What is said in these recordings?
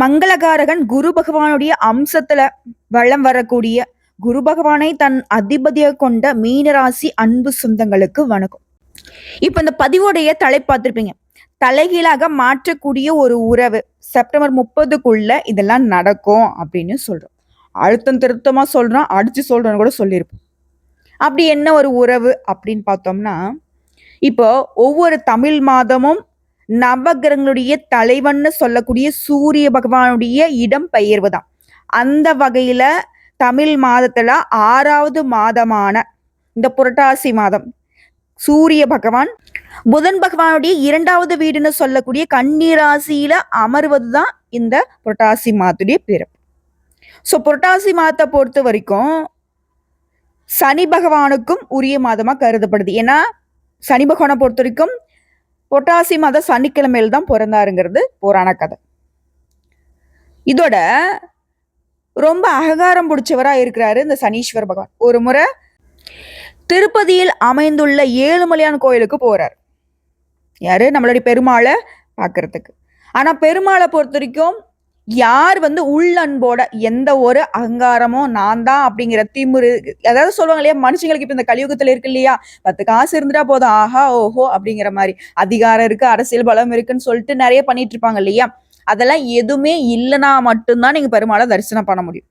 மங்களகாரகன் குரு பகவானுடைய அம்சத்துல வளம் வரக்கூடிய குரு பகவானை தன் அதிபதியாக கொண்ட மீனராசி அன்பு சொந்தங்களுக்கு வணக்கம். இப்ப இந்த பதிவோடைய தலை பார்த்திருப்பீங்க. தலைகீழாக மாற்றக்கூடிய ஒரு உறவு செப்டம்பர் 30க்குள்ள இதெல்லாம் நடக்கும் அப்படின்னு சொல்றோம். அழுத்தம் திருத்தமா சொல்றோம், அடிச்சு சொல்றோம்னு கூட சொல்லியிருப்போம். அப்படி என்ன ஒரு உறவு அப்படின்னு பார்த்தோம்னா, இப்போ ஒவ்வொரு தமிழ் மாதமும் நவகிரகங்களுடைய தலைவன்னு சொல்லக்கூடிய சூரிய பகவானுடைய இடம் பெயர்வு தான். அந்த வகையில தமிழ் மாதத்துல 6வது மாதமான இந்த புரட்டாசி மாதம் சூரிய பகவான் புதன் பகவானுடைய 2வது வீடுன்னு சொல்லக்கூடிய கன்னி ராசியில அமர்வது தான் இந்த புரட்டாசி மாதத்துடைய பிறப்பு. ஸோ புரட்டாசி மாதத்தை பொறுத்த வரைக்கும் சனி பகவானுக்கும் உரிய மாதமா கருதப்படுது. ஏன்னா சனி பகவானை பொறுத்த வரைக்கும் புரட்டாசி மாத சனிக்கிழமையில் தான் பிறந்தாருங்கிறது புராண கதை. இதோட ரொம்ப அகங்காரம் பிடிச்சவரா இருக்கிறாரு இந்த சனீஸ்வர பகவான். ஒரு முறை திருப்பதியில் அமைந்துள்ள ஏழுமலையான் கோயிலுக்கு போறார். யாரு? நம்மளுடைய பெருமாளை பார்க்கறதுக்கு. ஆனா பெருமாளை பொறுத்த வரைக்கும் யார் உள்ளன்போட எந்த ஒரு அகங்காரமோ நான் தான் அப்படிங்கிற திமிரு, அதாவது சொல்லுவாங்க இல்லையா, மனுஷங்களுக்கு இப்ப இந்த கலியுகத்துல இருக்கு இல்லையா, 10 காசு இருந்துட்டா போதும் ஆஹா ஓஹோ அப்படிங்கிற மாதிரி, அதிகாரம் இருக்கு, அரசியல் பலம் இருக்குன்னு சொல்லிட்டு நிறைய பண்ணிட்டு இருப்பாங்க இல்லையா. அதெல்லாம் எதுவுமே இல்லைன்னா மட்டும்தான் நீங்க பெருமாளை தரிசனம் பண்ண முடியும்.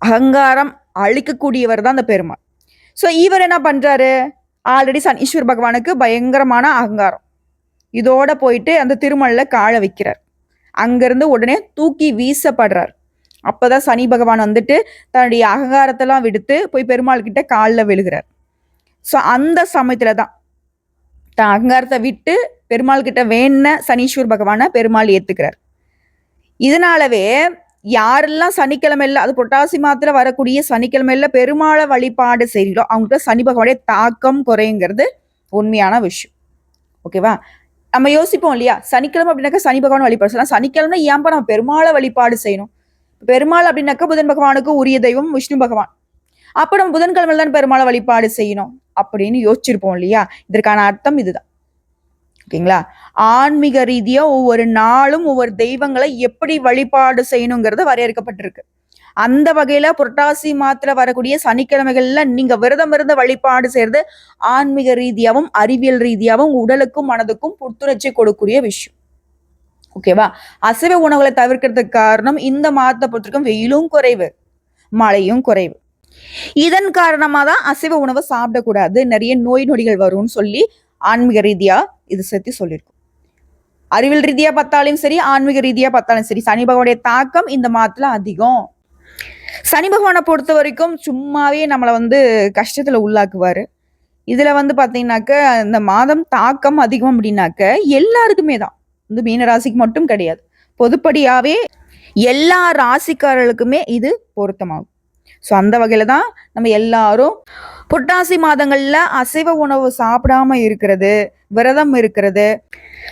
அகங்காரம் அழிக்கக்கூடியவர் தான் அந்த பெருமாள். ஸோ இவர் என்ன பண்றாரு, ஆல்ரெடி சனீஸ்வர பகவானுக்கு பயங்கரமான அகங்காரம். இதோட போயிட்டு அந்த திருமலையில காலை வைக்கிறார். அங்கிருந்து உடனே தூக்கி வீசப்படுறார். அப்பதான் சனி பகவான் தன்னுடைய அகங்காரத்தெல்லாம் விடுத்து போய் பெருமாள் கிட்ட காலில் விழுகிறார். ஸோ அந்த சமயத்துல தான் தன் அகங்காரத்தை விட்டு பெருமாள் கிட்ட வேண சனீஸ்வர் பகவானை பெருமாள் ஏத்துக்கிறார். இதனாலவே யாரெல்லாம் சனிக்கிழமையில, அது புரட்டாசி மாதத்துல வரக்கூடிய சனிக்கிழமையில பெருமாளை வழிபாடு செய்கிறீங்களோ அவங்ககிட்ட சனி பகவானுடைய தாக்கம் குறைங்கிறது உண்மையான விஷயம். ஓகேவா? நம்ம யோசிப்போம் இல்லையா, சனிக்கிழமை அப்படின்னாக்கா சனி பகவான் வழிபாடு செய்யலாம். சனிக்கிழமை ஏன்பா நம்ம பெருமாளை வழிபாடு செய்யணும்? பெருமாள் அப்படின்னாக்கா புதன் பகவானுக்கு உரிய தெய்வம் விஷ்ணு பகவான். அப்ப நம்ம புதன்கிழமையில தான் பெருமாளை வழிபாடு செய்யணும் அப்படின்னு யோசிச்சிருப்போம் இல்லையா. இதற்கான அர்த்தம் இதுதான். ஓகேங்களா? ஆன்மீக ரீதியா ஒவ்வொரு நாளும் ஒவ்வொரு தெய்வங்களை எப்படி வழிபாடு செய்யணுங்கிறது வரையறுக்கப்பட்டிருக்கு. அந்த வகையில புரட்டாசி மாதத்துல வரக்கூடிய சனிக்கிழமைகள்ல நீங்க விரதம் இருந்து வழிபாடு செய்யறது ஆன்மீக ரீதியாவும் அறிவியல் ரீதியாவும் உடலுக்கும் மனதுக்கும் புத்துணர்ச்சி கொடுக்கக்கூடிய விஷயம். ஓகேவா? அசைவ உணவுகளை தவிர்க்கிறதுக்கு காரணம் இந்த மாதத்தை பொறுத்திருக்கும் வெயிலும் குறைவு, மழையும் குறைவு. இதன் காரணமா தான் அசைவ உணவை சாப்பிடக்கூடாது, நிறைய நோய் நொடிகள் வரும்னு சொல்லி ஆன்மீக ரீதியா இது சேர்த்து சொல்லியிருக்கும். அறிவியல் ரீதியா பார்த்தாலும் சரி, ஆன்மீக ரீதியா பார்த்தாலும் சரி, சனி பகவானுடைய தாக்கம் இந்த மாதத்துல அதிகம். சனி பகவானை பொறுத்த வரைக்கும் சும்மாவே நம்மளை கஷ்டத்துல உள்ளாக்குவாரு. இதுல பாத்தீங்கன்னாக்க இந்த மாதம் தாக்கம் அதிகம் அப்படின்னாக்க எல்லாருக்குமே தான், மீனராசிக்கு மட்டும் கிடையாது, பொதுப்படியாவே எல்லா ராசிக்காரர்களுக்குமே இது பொருத்தமாகும். ஸோ அந்த வகையில தான் நம்ம எல்லாரும் புரட்டாசி மாதங்கள்ல அசைவ உணவு சாப்பிடாம இருக்கிறது, விரதம் இருக்கிறது,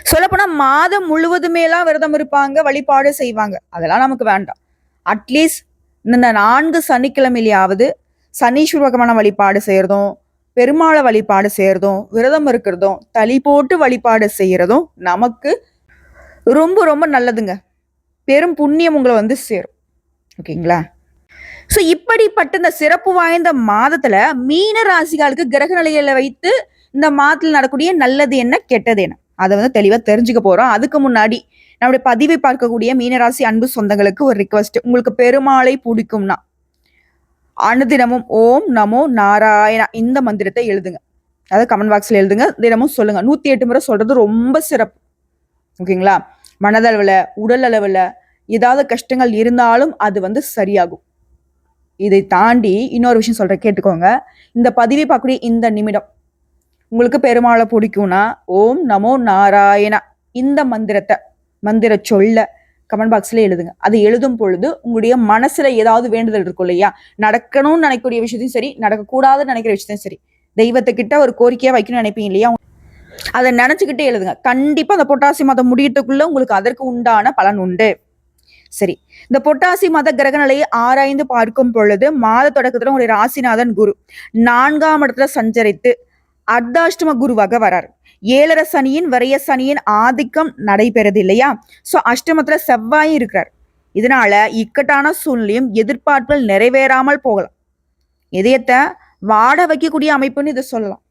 சொல்லப்போனா மாதம் முழுவதுமேலாம் விரதம் இருப்பாங்க, வழிபாடு செய்வாங்க. அதெல்லாம் நமக்கு வேண்டாம். அட்லீஸ்ட் இந்த 4 சனிக்கிழமையிலாவது சனீஸ்வர பகவான வழிபாடு செய்யறதும், பெருமாளை வழிபாடு செய்யறதும், விரதம் இருக்கிறதும், தளி போட்டு வழிபாடு செய்யறதும் நமக்கு ரொம்ப ரொம்ப நல்லதுங்க. பெரும் புண்ணியம் உங்களை சேரும். ஓகேங்களா? ஸோ இப்படிப்பட்ட இந்த சிறப்பு வாய்ந்த மாதத்துல மீன ராசிகளுக்கு கிரக நிலையில வைத்து இந்த மாதத்தில் நடக்கூடிய நல்லது என்ன கெட்டது என்ன அதை தெளிவா தெரிஞ்சுக்க போறோம். அதுக்கு முன்னாடி நம்முடைய பதிவை பார்க்கக்கூடிய மீனராசி அன்பு சொந்தங்களுக்கு ஒரு ரிக்வெஸ்ட். உங்களுக்கு பெருமாளை பிடிக்கும்னா அனுதினமும் ஓம் நமோ நாராயணா இந்த மந்திரத்தை எழுதுங்க. அதாவது கமெண்ட் பாக்ஸ்ல எழுதுங்க, தினமும் சொல்லுங்க. 108 முறை சொல்றது ரொம்ப சிறப்பு. ஓகேங்களா? மனதளவுல உடல் அளவுல ஏதாவது கஷ்டங்கள் இருந்தாலும் அது சரியாகும். இதை தாண்டி இன்னொரு விஷயம் சொல்றேன், கேட்டுக்கோங்க. இந்த பதிவை பார்க்கக்கூடிய இந்த நிமிடம் உங்களுக்கு பெருமாளை பிடிக்கும்னா ஓம் நமோ நாராயணா இந்த மந்திர சொல்ல கமெண்ட் பாக்ஸ்ல எழுதுங்க. அதை எழுதும் பொழுது உங்களுடைய மனசுல ஏதாவது வேண்டுதல் இருக்கும் இல்லையா, நடக்கணும்னு நினைக்கக்கூடிய விஷயத்தையும் சரி, நடக்கக்கூடாதுன்னு நினைக்கிற விஷயத்தையும் சரி, தெய்வத்துக்கிட்ட ஒரு கோரிக்கையா வைக்கணும்னு நினைப்பீங்க இல்லையா, அதை நினைச்சுக்கிட்டே எழுதுங்க. கண்டிப்பா அந்த புரட்டாசி மாதம் முடியறதுக்குள்ள உங்களுக்கு அதற்கு உண்டான பலன் உண்டு. சரி, இந்த புரட்டாசி மாத கிரக நிலையை ஆராய்ந்து பார்க்கும் பொழுது மாத தொடக்கத்துல ஒரு ராசிநாதன் குரு 4ஆம் இடத்துல சஞ்சரித்து அர்த்தாஷ்டம குருவாக வராரு. 7.5 சனியின் விரய சனியின் ஆதிக்கம் நடைபெறுது இல்லையா? ஸோ அஷ்டமத்துல செவ்வாயும் இருக்கிறார். இதனால இக்கட்டான சூழ்நிலையும் எதிர்பார்ப்புகள் நிறைவேறாமல் போகலாம். இதயத்தை வாட வைக்கக்கூடிய அமைப்புன்னு இதை சொல்லலாம்.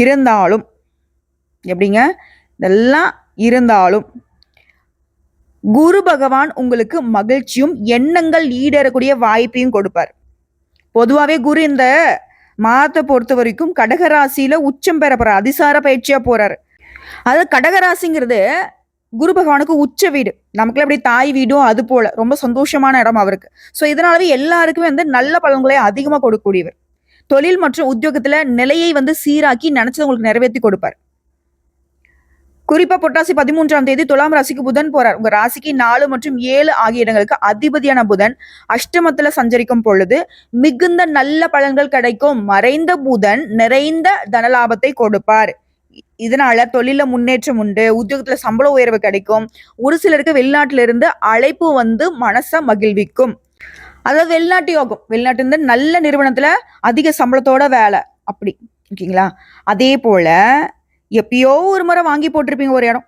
இருந்தாலும் எப்படிங்க, இதெல்லாம் இருந்தாலும் குரு பகவான் உங்களுக்கு மகிழ்ச்சியும் எண்ணங்கள் ஈடேறக்கூடிய வாய்ப்பையும் கொடுப்பார். பொதுவாகவே குரு இந்த மாதத்தை பொறுத்த வரைக்கும் கடகராசியில உச்சம் பெற போறார், அதிசார பயிற்சியா போறாரு. அதாவது கடகராசிங்கிறது குரு பகவானுக்கு உச்ச வீடு, நமக்குள்ள எப்படி தாய் வீடும் அது போல ரொம்ப சந்தோஷமான இடம் அவருக்கு. ஸோ இதனாலவே எல்லாருக்குமே நல்ல பலன்களை அதிகமா கொடுக்கக்கூடியவர். தொழில் மற்றும் உத்தியோகத்துல நிலையை சீராக்கி நினைச்சது உங்களுக்கு நிறைவேற்றி கொடுப்பார். குறிப்பா புரட்டாசி 13ஆம் தேதி துலாம் ராசிக்கு புதன் போறார். உங்க ராசிக்கு 4 மற்றும் 7 ஆகிய இடங்களுக்கு அதிபதியான புதன் அஷ்டமத்துல சஞ்சரிக்கும் பொழுது மிகுந்த நல்ல பலன்கள் கிடைக்கும். மறைந்த புதன் நிறைந்த தனலாபத்தை கொடுப்பார். இதனால தொழில முன்னேற்றம் உண்டு, உத்தியோகத்துல சம்பள உயர்வு கிடைக்கும். ஒரு சிலருக்கு வெளிநாட்டுல இருந்து அழைப்பு மனசை மகிழ்விக்கும். அதாவது வெளிநாட்டு யோகம், வெளிநாட்டு நல்ல நிறுவனத்துல அதிக சம்பளத்தோட வேலை அப்படி, ஓகேங்களா? அதே போல எப்பயோ ஒரு முறை வாங்கி போட்டிருப்பீங்க ஒரு இடம்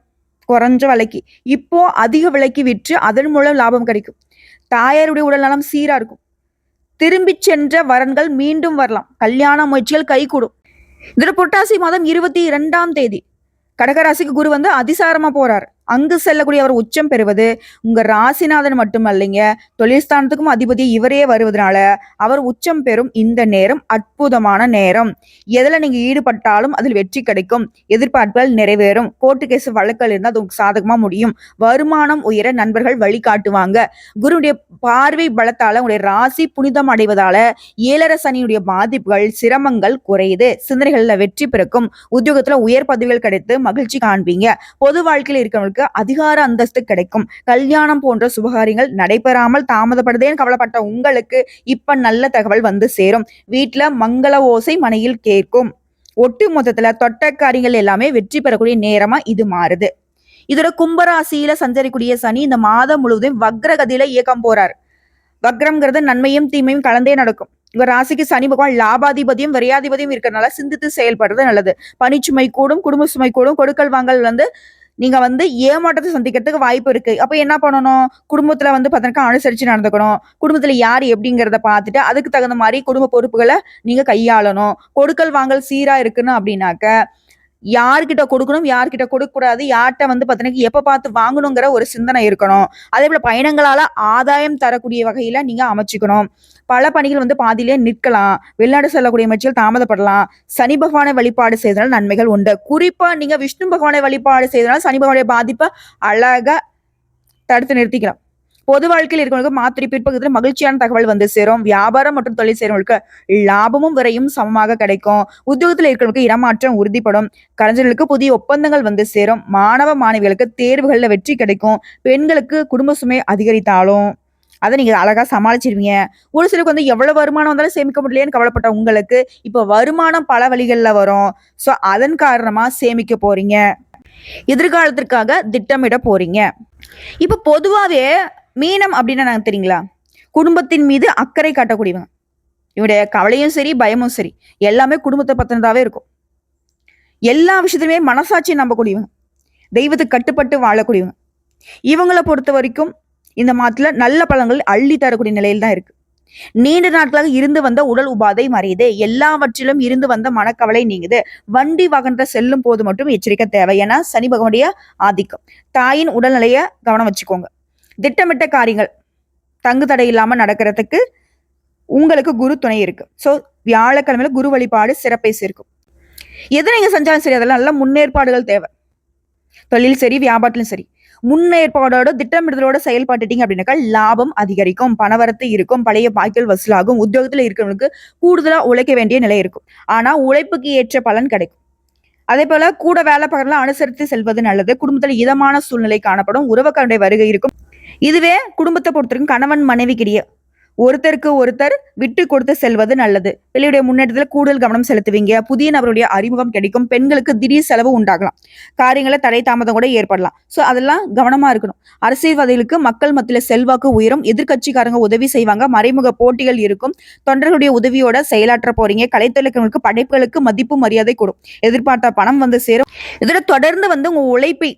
குறைஞ்ச விலைக்கு, இப்போ அதிக விலைக்கு விற்று அதன் மூலம் லாபம் கிடைக்கும். தாயாருடைய உடல் நலம் சீரா இருக்கும். திரும்பி சென்ற வரன்கள் மீண்டும் வரலாம். கல்யாண முயற்சிகள் கைகூடும். இதோட புரட்டாசி மாதம் 22ஆம் தேதி கடகராசிக்கு குரு அதிசாரமா போறாரு. அங்கு செல்லக்கூடிய அவர் உச்சம் பெறுவது உங்க ராசிநாதன் மட்டுமல்லைங்க, தொழில் ஸ்தானத்துக்கும் அதிபதி இவரே வருவதனால அவர் உச்சம் பெறும் இந்த நேரம் அற்புதமான நேரம். எதுல நீங்க ஈடுபட்டாலும் அதில் வெற்றி கிடைக்கும். எதிர்பார்ப்புகள் நிறைவேறும். கோர்ட்டு கேஸ் வழக்கல் இருந்தால் அது உங்களுக்கு சாதகமா முடியும். வருமானம் உயர நண்பர்கள் வழிகாட்டுவாங்க. குருடைய பார்வை பலத்தால உங்களுடைய ராசி புனிதம் அடைவதால 7.5 சனியுடைய பாதிப்புகள் சிரமங்கள் குறையுது. சிந்தனைகள்ல வெற்றி பிறக்கும். உத்தியோகத்துல உயர் பதவிகள் கிடைத்து மகிழ்ச்சி காண்பீங்க. பொது வாழ்க்கையில் இருக்கிறவங்களுக்கு அதிகார அந்தஸ்து கிடைக்கும். கல்யாணம் போன்ற சுபகாரியங்கள் நடைபெறாமல் தாமதப்படுதேன்னு கவலைப்பட்ட உங்களுக்கு இப்ப நல்ல தகவல் சேரும். வீட்டுல மங்கள ஓசை மனையில் கேட்கும். ஒட்டு மொத்தத்துல தொட்ட காரியங்கள் எல்லாமே வெற்றி பெறக்கூடிய நேரமா இது மாறுது. இதோட கும்பராசியில சஞ்சரிக்கூடிய சனி இந்த மாதம் முழுவதும் வக்ரகதியில இயக்கம் போறாரு. வக்ரம்ங்கிறது நன்மையும் தீமையும் கலந்தே நடக்கும். இவர் ராசிக்கு சனி பகவான் லாபாதிபதியும் விரையாதிபதியும் இருக்கிறதுனால சிந்தித்து செயல்படுறது நல்லது. பணிச்சுமை கூடும், குடும்ப சுமை கூடும், கொடுக்கல் வாங்கல் நீங்க ஏமாற்றத்தை சந்திக்கிறதுக்கு வாய்ப்பு இருக்கு. அப்ப என்ன பண்ணணும், குடும்பத்துல பார்த்தீங்கன்னா அனுசரிச்சு நடந்துக்கணும். குடும்பத்துல யார் எப்படிங்கிறத பார்த்துட்டு அதுக்கு தகுந்த மாதிரி குடும்ப பொறுப்புகளை நீங்க கையாளணும். கொடுக்கல் வாங்கல் சீரா இருக்குன்னு அப்படின்னாக்க யார்கிட்ட கொடுக்கணும், யார்கிட்ட கொடுக்க கூடாது, யார்கிட்ட பார்த்தீங்கன்னா எப்ப பார்த்து வாங்கணுங்கிற ஒரு சிந்தனை இருக்கணும். அதே போல பயணங்களால ஆதாயம் தரக்கூடிய வகையில நீங்க அமைச்சுக்கணும். பல பணிகள் பாதியிலே நிற்கலாம். வெளிநாடு செல்லக்கூடிய முயற்சிகள் தாமதப்படலாம். சனி பகவானை வழிபாடு செய்ததால் நன்மைகள் உண்டு. குறிப்பா நீங்க விஷ்ணு பகவானை வழிபாடு செய்ததால் சனி பகவானுடைய பாதிப்பை அழகா தடுத்து நிறுத்திக்கலாம். பொது வாழ்க்கையில் இருக்கிறவங்களுக்கு மாத்திரை பிற்பகுதியில் மகிழ்ச்சியான தகவல் சேரும். வியாபாரம் மற்றும் தொழில் செய்யறவங்களுக்கு லாபமும் விரையும் சமமாக கிடைக்கும். உத்தியோகத்தில் இருக்கிறவங்களுக்கு இடமாற்றம் உறுதிப்படும். கலைஞர்களுக்கு புதிய ஒப்பந்தங்கள் சேரும். மாணவ மாணவிகளுக்கு தேர்வுகள்ல வெற்றி கிடைக்கும். பெண்களுக்கு குடும்ப சுமை அதிகரித்தாலும் அதை நீங்க அழகா சமாளிச்சிருவீங்க. ஒரு சிலருக்கு எவ்வளவு வருமானம் வந்தாலும் சேமிக்க முடியலன்னு கவலைப்பட்ட உங்களுக்கு இப்ப வருமானம் பல வழிகள்ல வரும். சோ அதன் காரணமா சேமிக்க போறீங்க. எதிர்காலத்திற்காக திட்டமிட போறீங்க. இப்ப பொதுவாவே மீனம் அப்படின்னா நாங்க தெரியுங்களா, குடும்பத்தின் மீது அக்கறை காட்டக்கூடியவங்க. இவருடைய கவலையும் சரி பயமும் சரி எல்லாமே குடும்பத்தை பத்தினதாவே இருக்கும். எல்லா விஷயத்திலுமே மனசாட்சியை நம்பக்கூடியவங்க, தெய்வத்துக்கு கட்டுப்பட்டு வாழக்கூடியவங்க. இவங்களை பொறுத்த வரைக்கும் இந்த மாதத்துல நல்ல பலன்கள் அள்ளி தரக்கூடிய நிலையில் தான் இருக்கு. நீண்ட நாட்களாக இருந்து வந்த உடல் உபாதை மறையுது. எல்லாவற்றிலும் இருந்து வந்த மனக்கவலை நீங்குது. வண்டி வாகனத்தை செல்லும் போது மட்டும் எச்சரிக்கை தேவை. ஏன்னா சனி பகவானுடைய ஆதிக்கம். தாயின் உடல்நிலைய கவனம் வச்சுக்கோங்க. திட்டமிட்ட காரியங்கள் தங்கு தடை இல்லாம நடக்கிறதுக்கு உங்களுக்கு குரு துணை இருக்கு. ஸோ வியாழக்கிழமையில குரு வழிபாடு சிறப்பை சேர்க்கும். எது நீங்க செஞ்சாலும் சரி அதெல்லாம் நல்ல முன்னேற்பாடுகள் தேவை. தொழில் சரி வியாபாரத்திலும் சரி முன்னேற்பாடோட திட்டமிடுதலோட செயல்பட்டுட்டீங்க அப்படின்னாக்கா லாபம் அதிகரிக்கும், பணவரத்து இருக்கும், பழைய பாய்கள் வசூலாகும். உத்தியோகத்துல இருக்கிறவங்களுக்கு கூடுதலா உழைக்க வேண்டிய நிலை இருக்கும். ஆனா உழைப்புக்கு ஏற்ற பலன் கிடைக்கும். அதே போல கூட வேலை பகலாம் அனுசரித்து செல்வது நல்லது. குடும்பத்துல இதமான சூழ்நிலை காணப்படும். உறவுக்காரனுடைய வருகை இருக்கும். இதுவே குடும்பத்தை பொறுத்தவரைக்கும் கணவன் மனைவிக்கிடையே ஒருத்தருக்கு ஒருத்தர் விட்டு கொடுத்து செல்வது நல்லது. பிள்ளையுடைய முன்னேற்றத்தில் கூடுதல் கவனம் செலுத்துவீங்க. புதிய நபருடைய அறிமுகம் கிடைக்கும். பெண்களுக்கு திடீர் செலவு உண்டாகலாம். காரியங்களை தடை தாமதம் கூட ஏற்படலாம். ஸோ அதெல்லாம் கவனமா இருக்கணும். அரசியல்வாதிகளுக்கு மக்கள் மத்தியில செல்வாக்கு உயரும். எதிர்கட்சிக்காரங்க உதவி செய்வாங்க. மறைமுக போட்டிகள் இருக்கும். தொண்டர்களுடைய உதவியோட செயலாற்ற போறீங்க. கலைத்துறைகளுக்கு படைப்புகளுக்கு மதிப்பு மரியாதை கூடும். எதிர்பார்த்த பணம் வந்து சேரும். இதுல தொடர்ந்து உங்க உழைப்பை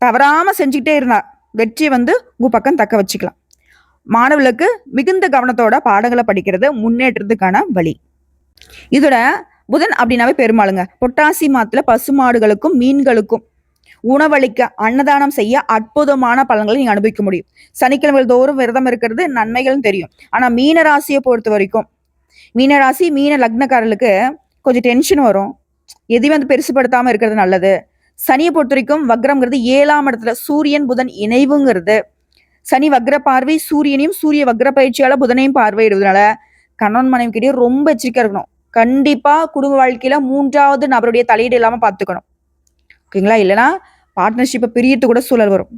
தவறாம செஞ்சுக்கிட்டே இருந்தா வெற்றி உங்க பக்கம் தக்க வச்சுக்கலாம். மாணவர்களுக்கு மிகுந்த கவனத்தோட பாடங்களை படிக்கிறது முன்னேற்றத்துக்கான வழி. இதோட புதன் அப்படின்னாவே பெருமாளுங்க. பொட்டாசி மாத்துல பசுமாடுகளுக்கும் மீன்களுக்கும் உணவளிக்க அன்னதானம் செய்ய அற்புதமான பலன்களை நீங்க அனுபவிக்க முடியும். சனிக்கிழமைகள் தோறும் விரதம் இருக்கிறது நன்மைகளும் தெரியும். ஆனா மீன ராசியை பொறுத்த வரைக்கும் மீனராசி மீன லக்னக்காரர்களுக்கு கொஞ்சம் டென்ஷன் வரும். எதையும் பெருசுப்படுத்தாம இருக்கிறது நல்லது. சனியை பொறுத்த வரைக்கும் வக்ரம்ங்கிறது 7ஆம் இடத்துல சூரியன் புதன் இணைவுங்கிறது. சனி வக்ர பார்வை சூரியனையும் சூரிய வக்ர பயிற்சியால புதனையும் பார்வையிடுவதனால கணவன் மனைவி கிட்டே ரொம்ப எச்சரிக்கையா இருக்கணும். கண்டிப்பா குடும்ப வாழ்க்கையில 3வது நபருடைய தலையீடு இல்லாம பாத்துக்கணும். ஓகேங்களா? இல்லைன்னா பார்ட்னர்ஷிப்பை பிரியத்து கூட சூழல் வரும்.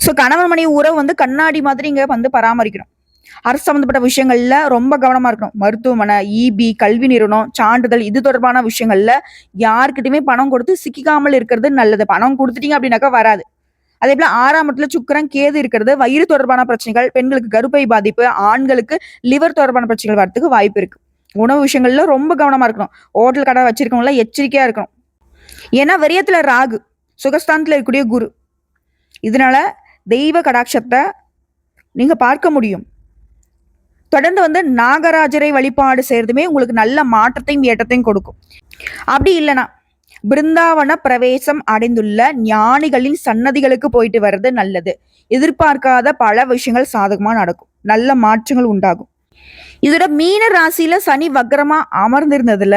ஸோ கணவன் மனைவி உறவு கண்ணாடி மாதிரி இங்க பராமரிக்கணும். அரசு சம்பந்தப்பட்ட விஷயங்கள்ல ரொம்ப கவனமா இருக்கணும். மருத்துவமனை, இபி, கல்வி நிறுவனம், சான்றிதழ் இது தொடர்பான விஷயங்கள்ல யாருக்கிட்டையுமே பணம் கொடுத்து சிக்காமல் இருக்கிறது நல்லது. பணம் கொடுத்துட்டீங்க அப்படின்னாக்கா வராது. அதே போல 6ஆம் இடத்துல சுக்கிரன் கேது இருக்கிறது. வயிறு தொடர்பான பிரச்சனைகள், பெண்களுக்கு கருப்பை பாதிப்பு, ஆண்களுக்கு லிவர் தொடர்பான பிரச்சனைகள் வரதுக்கு வாய்ப்பு இருக்கு. உணவு விஷயங்கள்ல ரொம்ப கவனமா இருக்கணும். ஹோட்டல் கடை வச்சிருக்கவங்கள எச்சரிக்கையா இருக்கணும். ஏன்னா விரயத்துல ராகு, சுகஸ்தானத்துல இருக்கக்கூடிய குரு. இதனால தெய்வ கடாட்சத்தை நீங்க பார்க்க முடியும். தொடர்ந்து நாகராஜரை வழிபாடு செய்யறதுமே உங்களுக்கு நல்ல மாற்றத்தையும் ஏற்றத்தையும் கொடுக்கும். அப்படி இல்லைன்னா பிருந்தாவன பிரவேசம் அடைந்துள்ள ஞானிகளின் சன்னதிகளுக்கு போயிட்டு வர்றது நல்லது. எதிர்பார்க்காத பல விஷயங்கள் சாதகமா நடக்கும். நல்ல மாற்றங்கள் உண்டாகும். இதோட மீன ராசியில சனி வக்ரமா அமர்ந்திருந்ததுல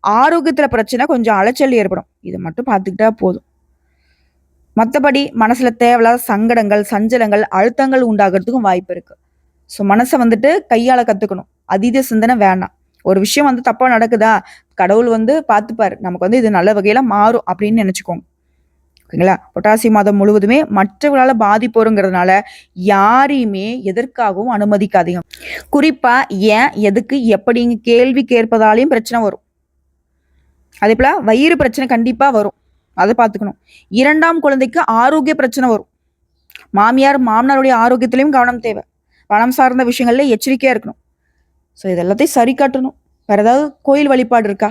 ஆரோக்கியத்துல பிரச்சனை, கொஞ்சம் அலைச்சல் ஏற்படும். இதை மட்டும் பார்த்துக்கிட்டா போதும். மற்றபடி மனசுல தேவையில்லாத சங்கடங்கள், சஞ்சலங்கள், அழுத்தங்கள் உண்டாகிறதுக்கும் வாய்ப்பு இருக்கு. ஸோ மனசை கையாள கத்துக்கணும். அதீத சிந்தனை வேண்டாம். ஒரு விஷயம் தப்பா நடக்குதா, கடவுள் பார்த்துப்பாரு, நமக்கு இது நல்ல வகையில மாறும் அப்படின்னு நினைச்சுக்கோங்க. ஓகேங்களா? புரட்டாசி மாதம் முழுவதுமே மற்றவர்களால பாதிப்போருங்கிறதுனால யாரையுமே எதற்காகவும் அனுமதிக்காதீங்க. குறிப்பா ஏன், எதுக்கு, எப்படிங்க கேள்வி கேட்பதாலையும் பிரச்சனை வரும். அதே போல வயிறு பிரச்சனை கண்டிப்பா வரும். அதை பார்த்துக்கணும். 2ஆம் குழந்தைக்கு ஆரோக்கிய பிரச்சனை வரும். மாமியார் மாமனாருடைய ஆரோக்கியத்திலையும் கவனம் தேவை. பணம் சார்ந்த விஷயங்கள்ல எச்சரிக்கையா இருக்கணும். ஸோ இதெல்லாத்தையும் சரி காட்டணும். வேற ஏதாவது கோயில் வழிபாடு இருக்கா?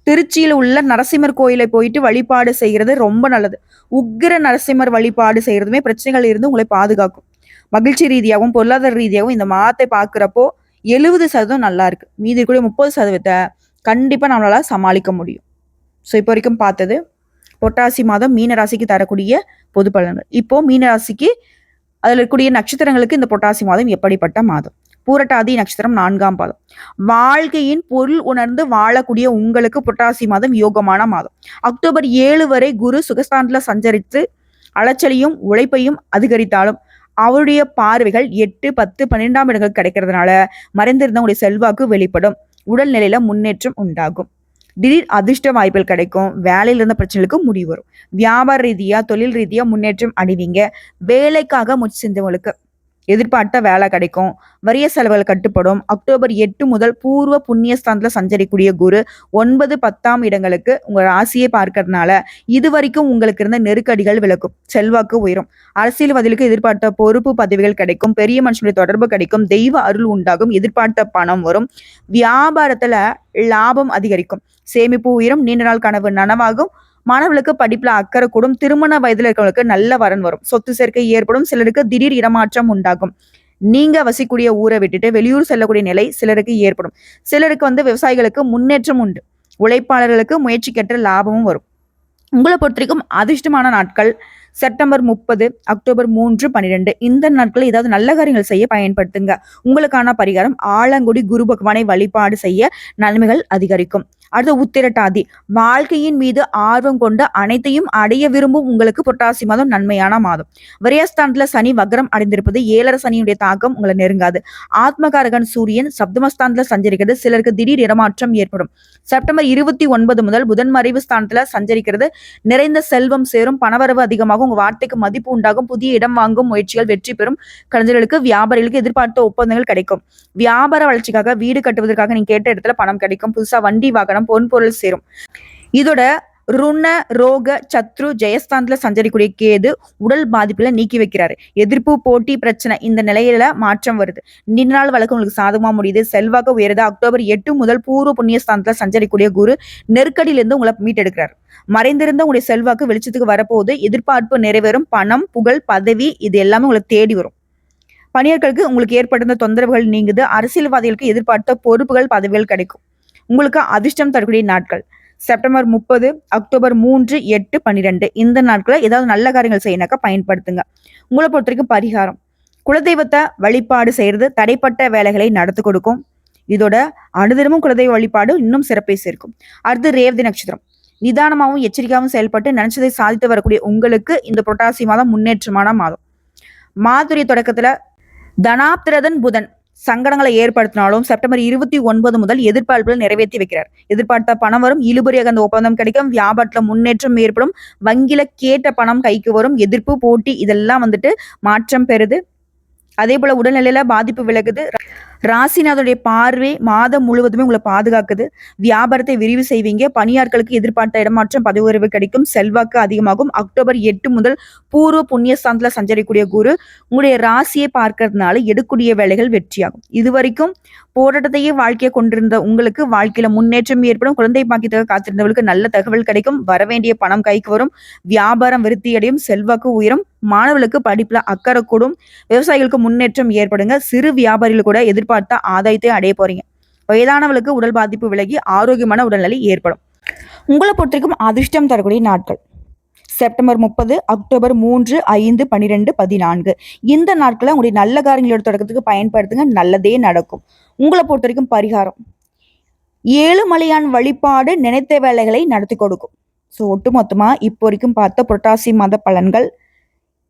திருச்சியில் உள்ள நரசிம்மர் கோயிலை போயிட்டு வழிபாடு செய்கிறது ரொம்ப நல்லது. உக்கிர நரசிம்மர் வழிபாடு செய்யறதுமே பிரச்சனைகள் இருந்து உங்களை பாதுகாக்கும். மகிழ்ச்சி ரீதியாகவும் பொருளாதார ரீதியாகவும் இந்த மாதத்தை பார்க்குறப்போ 70% நல்லா இருக்கு. மீதி இருக்கக்கூடிய 30% கண்டிப்பா நம்மளால சமாளிக்க முடியும். ஸோ இப்போ வரைக்கும் பார்த்தது புரட்டாசி மாதம் மீன ராசிக்கு தரக்கூடிய பொது பலன்கள். இப்போ மீன ராசிக்கு அதில் இருக்கக்கூடிய நட்சத்திரங்களுக்கு இந்த புரட்டாசி மாதம் எப்படிப்பட்ட மாதம்? பூரட்டாதி நட்சத்திரம் 4ஆம் பாதம். வாழ்க்கையின் பொருள் உணர்ந்து வாழக்கூடிய உங்களுக்கு புரட்டாசி மாதம் யோகமான மாதம். அக்டோபர் 7 வரை குரு சுகஸ்தானத்துல சஞ்சரித்து அலைச்சலையும் உழைப்பையும் அதிகரித்தாலும் அவருடைய பார்வைகள் 8, 10, 12ஆம் இடங்கள் கிடைக்கிறதுனால மறைந்திருந்தவங்களுடைய செல்வாக்கு வெளிப்படும். உடல்நிலையில முன்னேற்றம் உண்டாகும். திடீர் அதிர்ஷ்ட வாய்ப்புகள் கிடைக்கும். வேலையில இருந்த பிரச்சனைகளுக்கு முடிவு வரும். வியாபார ரீதியா, தொழில் ரீதியா முன்னேற்றம் அடைவீங்க. வேலைக்காக முயற்சி செஞ்சவங்களுக்கு எதிர்பார்த்த வேலை கிடைக்கும். வரிய செலவுகள் கட்டுப்படும். அக்டோபர் 8 முதல் பூர்வ புண்ணியஸ்தானத்துல சஞ்சரிக்கூடிய குரு 9, 10ஆம் இடங்களுக்கு உங்க ராசியை பார்க்கறதுனால இதுவரைக்கும் உங்களுக்கு இருந்த நெருக்கடிகள் விலகும். செல்வாக்கு உயரும். அரசியல்வாதிகளுக்கு எதிர்பார்த்த பொறுப்பு பதவிகள் கிடைக்கும். பெரிய மனுஷனுடைய தொடர்பு கிடைக்கும். தெய்வ அருள் உண்டாகும். எதிர்பார்த்த பணம் வரும். வியாபாரத்துல லாபம் அதிகரிக்கும். சேமிப்பு உயரும். நீண்ட நாள் கனவு நனவாகும். மாணவர்களுக்கு படிப்புல அக்கறை கூடும். திருமண வயதுல இருக்கிறவங்களுக்கு நல்ல வரன் வரும். சொத்து சேர்க்கை ஏற்படும். சிலருக்கு திடீர் இடமாற்றம் உண்டாகும். நீங்க வசிக்கூடிய ஊரை விட்டுட்டு வெளியூர் செல்லக்கூடிய நிலை சிலருக்கு ஏற்படும். சிலருக்கு விவசாயிகளுக்கு முன்னேற்றம் உண்டு. உழைப்பாளர்களுக்கு முயற்சிக்கேற்ற லாபமும் வரும். உங்களை பொறுத்த வரைக்கும் அதிர்ஷ்டமான நாட்கள் செப்டம்பர் 30, அக்டோபர் 3, 12 இந்த நாட்களில் ஏதாவது நல்ல காரியங்கள் செய்ய பயன்படுத்துங்க. உங்களுக்கான பரிகாரம் ஆலங்குடி குரு பகவானை வழிபாடு செய்ய நன்மைகள் அதிகரிக்கும். அடுத்து உத்திரட்டாதி, வாழ்க்கையின் மீது ஆர்வம் கொண்டு அனைத்தையும் அடைய விரும்பும் உங்களுக்கு புரட்டாசி மாதம் நன்மையான மாதம். விரயஸ்தானத்துல சனி வக்ரம் அடைந்திருப்பது, 7 சனியுடைய தாக்கம் உங்களை நெருங்காது. ஆத்மகாரகன் சூரியன் சப்தமஸ்தானத்துல சஞ்சரிக்கிறது, சிலருக்கு திடீர் இடமாற்றம் ஏற்படும். செப்டம்பர் 29 முதல் புதன் மறைவு ஸ்தானத்துல சஞ்சரிக்கிறது, நிறைந்த செல்வம் சேரும், பணவரவு அதிகமாகும், உங்க வார்த்தைக்கு மதிப்பு உண்டாகும், புதிய இடம் வாங்கும் முயற்சிகள் வெற்றி பெறும். கலைஞர்களுக்கு வியாபாரிகளுக்கு எதிர்பார்த்த ஒப்பந்தங்கள் கிடைக்கும். வியாபார வளர்ச்சிக்காக, வீடு கட்டுவதற்காக நீங்க கேட்ட இடத்துல பணம் கிடைக்கும். புதுசா வண்டி வாகனம் பொன்பொருள் சேரும். இதோட ருண ரோக சத்ரு ஜெயஸ்தானத்துல சஞ்சரிக்கூடிய கேது உடல் பாதிப்புல நீக்கி வைக்கிறாரு. எதிர்ப்பு, போட்டி, பிரச்சனை இந்த நிலையில மாற்றம் வருது. நீண்ட நாள் வழக்கு உங்களுக்கு சாதகமா முடியுது. செல்வாக்கு உயருது. அக்டோபர் 8 முதல் பூர்வ புண்ணியஸ்தானத்துல சஞ்சரிக்கூடிய குரு நெருக்கடியிலிருந்து உங்களை மீட்டெடுக்கிறார். மறைந்திருந்த உங்களுடைய செல்வாக்கு வெளிச்சத்துக்கு வரப்போகுது. எதிர்பார்ப்பு நிறைவேறும். பணம், புகழ், பதவி இது எல்லாமே உங்களுக்கு தேடி வரும். பணியாளர்களுக்கு உங்களுக்கு ஏற்பட்டிருந்த தொந்தரவுகள் நீங்குது. அரசியல்வாதிகளுக்கு எதிர்பார்த்த பொறுப்புகள், பதவிகள் கிடைக்கும். உங்களுக்கு அதிர்ஷ்டம் தரக்கூடிய நாட்கள் செப்டம்பர் 30, அக்டோபர் 3, 8, 12 இந்த நாட்களை ஏதாவது நல்ல காரியங்கள் செய்யணாக்கா பயன்படுத்துங்க. உங்களை பொறுத்த வரைக்கும் பரிகாரம், குலதெய்வத்தை வழிபாடு செய்யறது தடைப்பட்ட வேலைகளை நடத்தி கொடுக்கும். இதோட அனுதினமும் குலதெய்வ வழிபாடு இன்னும் சிறப்பை சேர்க்கும். அடுத்து ரேவதி நட்சத்திரம், நிதானமாகவும் எச்சரிக்கையாகவும் செயல்பட்டு நினைச்சதை சாதித்து வரக்கூடிய உங்களுக்கு இந்த புரட்டாசி மாதம் முன்னேற்றமான மாதம். மாதுரிய தொடக்கத்துல தனாப்திரதன் புதன் சங்கடங்களை ஏற்படுத்தினாலும் செப்டம்பர் 29 முதல் எதிர்பார்ப்புகள் நிறைவேற்றி வைக்கிறார். எதிர்பார்த்த பணம் வரும், இழுபறியாக அந்த ஒப்பந்தம் கிடைக்கும், வியாபாரத்துல முன்னேற்றம் ஏற்படும், வங்கியில கேட்ட பணம் கைக்கு வரும், எதிர்ப்பு, போட்டி இதெல்லாம் மாற்றம் பெறுது. அதே போல உடல்நிலையில பாதிப்பு விலகுது. ராசிநாதனுடைய பார்வை மாதம் முழுவதுமே உங்களை பாதுகாக்குது. வியாபாரத்தை விரிவு செய்வீங்க. பணியாட்களுக்கு எதிர்பார்த்த இடமாற்றம், பதவி உயர்வு கிடைக்கும். செல்வாக்கு அதிகமாகும். அக்டோபர் 8 முதல் பூர்வ புண்ணியஸ்தானத்துல சஞ்சரிக்கூடிய குரு உங்களுடைய ராசியை பார்க்கறதுனால எடுக்கக்கூடிய வேலைகள் வெற்றியாகும். இதுவரைக்கும் போராட்டத்தையே வாழ்க்கையை கொண்டிருந்த உங்களுக்கு வாழ்க்கையில முன்னேற்றம் ஏற்படும். குழந்தை பாக்கியத்துக்காக காத்திருந்தவர்களுக்கு நல்ல தகவல் கிடைக்கும். வரவேண்டிய பணம் கைக்கு வரும். வியாபாரம் விருத்தியடையும். செல்வாக்கு உயரும். மாணவர்களுக்கு படிப்புல அக்கறை கூடும். விவசாயிகளுக்கு முன்னேற்றம் ஏற்படுங்க. சிறு வியாபாரிகள் கூட எதிர்பார்த்த ஆதாயத்தை அடைய போறீங்க. வயதானவர்களுக்கு உடல் பாதிப்பு விலகி ஆரோக்கியமான உடல்நிலை ஏற்படும். உங்களை பொறுத்தவரைக்கும் அதிர்ஷ்டம் தரக்கூடிய நாட்கள் செப்டம்பர் 30, அக்டோபர் 3, 5, 12, 14 இந்த நாட்களை உங்களுடைய நல்ல காரியங்களோட தொடக்கத்துக்கு பயன்படுத்துங்க. நல்லதே நடக்கும். உங்களை பொறுத்த வரைக்கும் பரிகாரம், ஏழுமலையான் வழிபாடு நினைத்த வேலைகளை நடத்தி கொடுக்கும். ஸோ ஒட்டுமொத்தமா இப்போ வரைக்கும் பார்த்த புரட்டாசி மாத பலன்கள்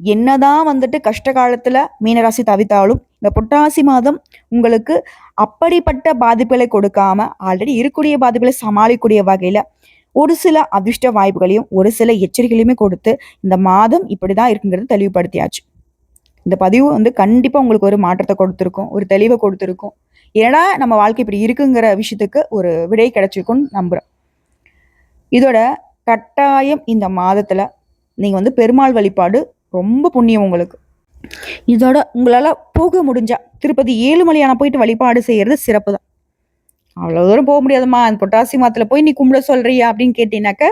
என்னதான் கஷ்ட காலத்துல மீனராசி தவித்தாலும் இந்த புரட்டாசி மாதம் உங்களுக்கு அப்படிப்பட்ட பாதிப்புகளை கொடுக்காம ஆல்ரெடி இருக்கக்கூடிய பாதிப்புகளை சமாளிக்கக்கூடிய வகையில ஒரு சில அதிர்ஷ்ட வாய்ப்புகளையும் ஒரு சில எச்சரிக்கைகளையுமே கொடுத்து இந்த மாதம் இப்படிதான் இருக்குங்கிறது தெளிவுபடுத்தியாச்சு. இந்த பதிவு கண்டிப்பா உங்களுக்கு ஒரு மாற்றத்தை கொடுத்துருக்கும், ஒரு தெளிவை கொடுத்துருக்கும். ஏன்னா நம்ம வாழ்க்கை இப்படி இருக்குங்கிற விஷயத்துக்கு ஒரு விடை கிடைச்சிருக்கும்னு நம்புறேன். இதோட கட்டாயம் இந்த மாதத்துல நீங்க பெருமாள் வழிபாடு ரொம்ப புண்ணியம் உங்களுக்கு. இதோட உங்களால போக முடிஞ்சா திருப்பதி ஏழுமலையான போயிட்டு வழிபாடு செய்யறது சிறப்பு தான். அவ்வளவு தூரம் போக முடியாதுமா, அந்த புரட்டாசி மாதத்துல போய் நீ கும்பிட சொல்றியா அப்படின்னு கேட்டீங்கன்னாக்க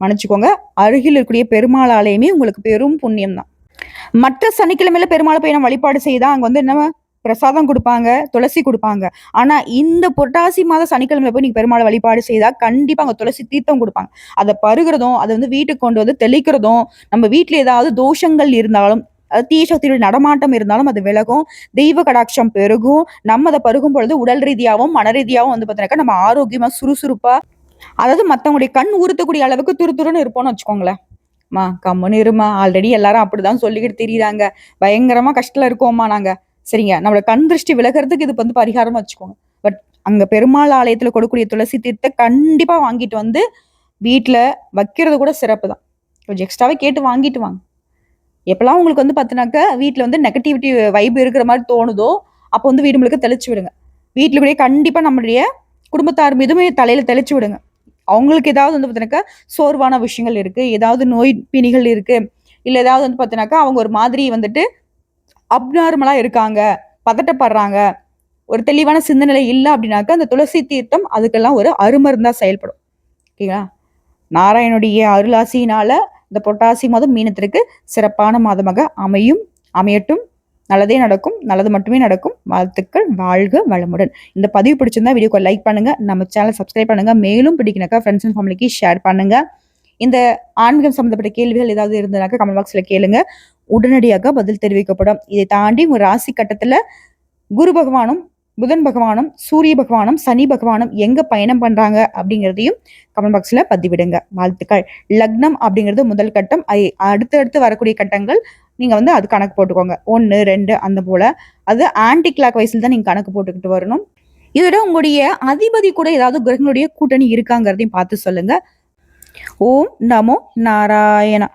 மன்னிச்சுக்கோங்க, அருகில் இருக்கக்கூடிய பெருமாள் ஆலயமே உங்களுக்கு பெரும் புண்ணியம் தான். மற்ற சனிக்கிழமையில பெருமாளை போய் நம்ம வழிபாடு செய்தா அங்க என்ன பிரசாதம் கொடுப்பாங்க, துளசி கொடுப்பாங்க. ஆனா இந்த புரட்டாசி மாத சனிக்கிழமையில போய் நீங்க பெருமாளை வழிபாடு செய்தா கண்டிப்பா அங்க துளசி தீர்த்தம் கொடுப்பாங்க. அதை பருகிறதும் அதை வீட்டுக்கு கொண்டு தெளிக்கிறதும், நம்ம வீட்டுல ஏதாவது தோஷங்கள் இருந்தாலும் தீய சக்தியுடைய நடமாட்டம் இருந்தாலும் அது விலகும். தெய்வ கடாட்சம் பெருகும். நம்ம அதை பருகும் பொழுது உடல் ரீதியாகவும் மன ரீதியாகவும் பார்த்தீங்கன்னாக்கா நம்ம ஆரோக்கியமா சுறுசுறுப்பா, அதாவது மத்தவங்களுடைய கண் ஊறுத்தக்கூடிய அளவுக்கு துருத்துருன்னு இருப்போம்னு வச்சுக்கோங்களேன். மா கம்முன்னு இருமா, ஆல்ரெடி எல்லாரும் அப்படிதான் சொல்லிக்கிட்டு தெரியுறாங்க, பயங்கரமா கஷ்டத்துல இருக்கோம்மா நாங்க, சரிங்க, நம்மளோட கண் திருஷ்டி விலகிறதுக்கு இது பரிகாரம் வச்சுக்கோங்க. பட் அங்க பெருமாள் ஆலயத்துல கொடுக்கக்கூடிய துளசி தீர்த்தை கண்டிப்பா வாங்கிட்டு வீட்டுல வைக்கிறது கூட சிறப்பு தான். கொஞ்சம் எக்ஸ்ட்ராவே கேட்டு வாங்கிட்டு வாங்க. எப்பெல்லாம் உங்களுக்கு பார்த்தீங்கன்னாக்கா வீட்டுல நெகட்டிவிட்டி வைப் இருக்கிற மாதிரி தோணுதோ அப்போ வீடு முழுக்க தெளிச்சு விடுங்க. வீட்டுல கூட கண்டிப்பா நம்மளுடைய குடும்பத்தார் மீதுமே தலையில தெளிச்சு விடுங்க. அவங்களுக்கு ஏதாவது பார்த்தீங்கன்னாக்கா சோர்வான விஷயங்கள் இருக்கு, ஏதாவது நோய் பிணிகள் இருக்கு, இல்ல ஏதாவது பார்த்தீங்கன்னாக்கா அவங்க ஒரு மாதிரி அப்நார்மலா இருக்காங்க, பதட்டப்படுறாங்க, ஒரு தெளிவான சிந்தனை இல்லை அப்படின்னாக்கா அந்த துளசி தீர்த்தம் அதுக்கெல்லாம் ஒரு அருமருந்தா செயல்படும். ஓகேங்களா? நாராயணுடைய அருளாசியினால இந்த புரட்டாசி மாதம் மீனத்திற்கு சிறப்பான மாதமாக அமையட்டும். நல்லதே நடக்கும், நல்லது மட்டுமே நடக்கும். வாழ்த்துக்கள். வாழ்க வளமுடன். இந்த பதிவு பிடிச்சிருந்தா வீடியோக்கு லைக் பண்ணுங்க, நம்ம சேனல் சப்ஸ்கிரைப் பண்ணுங்க. மேலும் பிடிக்கினாக்கா ஃப்ரெண்ட்ஸ் அண்ட் ஃபேமிலிக்கு ஷேர் பண்ணுங்க. இந்த ஆன்மீகம் சம்பந்தப்பட்ட கேள்விகள் ஏதாவது இருந்ததுனாக்கா கமெண்ட் பாக்ஸ்ல கேளுங்க, உடனடியாக பதில் தெரிவிக்கப்படும். இதை தாண்டி ஒரு ராசி கட்டத்துல குரு பகவானும் புதன் பகவானும் சூரிய பகவானும் சனி பகவானும் எங்க பயணம் பண்றாங்க அப்படிங்கிறதையும் கமெண்ட் பாக்ஸ்ல பதிவிடுங்க. வாழ்த்துக்கள். லக்னம் அப்படிங்கிறது முதல் கட்டம். அடுத்தடுத்து வரக்கூடிய கட்டங்கள் நீங்க வந்து அது கணக்கு போட்டுக்கோங்க. 1, 2 அந்த போல. அது ஆன்டி கிளாக் வைஸ்ல தான் நீங்க கணக்கு போட்டுக்கிட்டு வரணும். இதோட உங்களுடைய அதிபதி கூட ஏதாவது கிரகங்களுடைய கூட்டணி இருக்காங்கிறதையும் பார்த்து சொல்லுங்க. ஓம் நமோ நாராயணா.